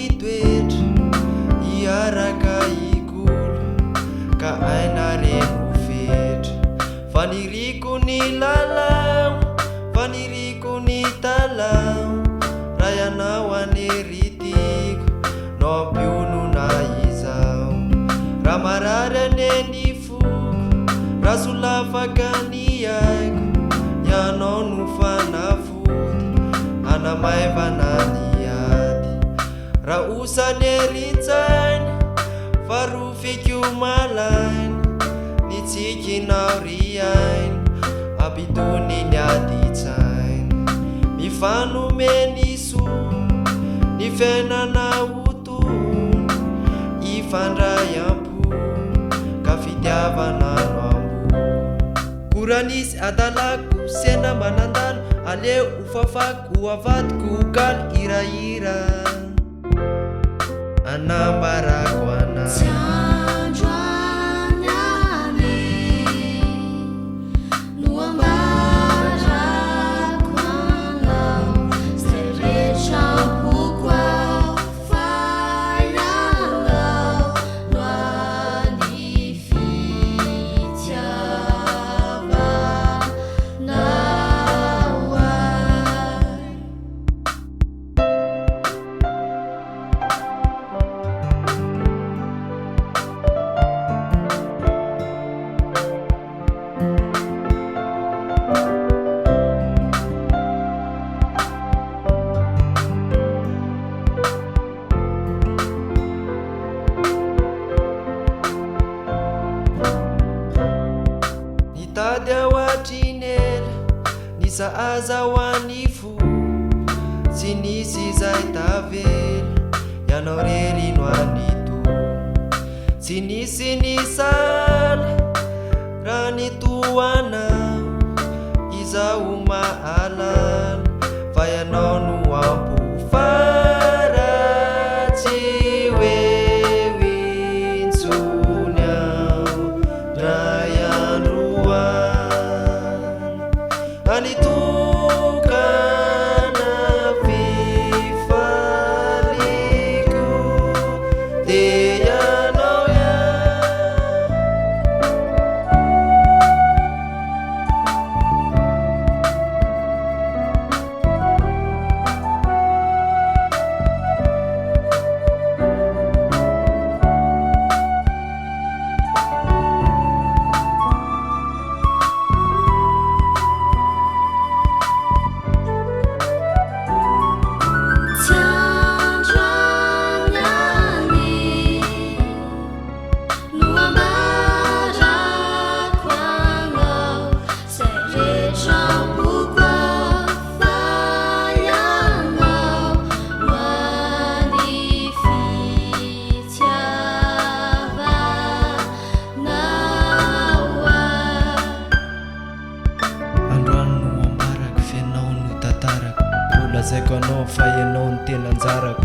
itoetra iaraka ikolo ka ainareno fetra faniriko ny lalao faniriko ny talao raha ianao aneritiko no ampionona izao raha marary aneny foko raha solafaka ny aiko ianao no fanafody anamaivana ny ady raha osanerintsany farofiko malaina ny tsikinao riaina ampitony ny adi-tsaina mifanomeny soa ny fiainana otony ifandray ampo ka fitiavana no ambo koranisy adalako sena manandalo aleo ufafako avadiko galy irahira anambarako anazy tady awatrinela nisa azahoany fo tsy nisy zay tavela ianao rery no anito tsy nisy ny sala raha nitoanao izaho mahalala fa ianao no ampo faratsy hoe wintsony ao ray andro anitokana fifaliko dia ianao lazaiko anao fa ianao ny tena anjarako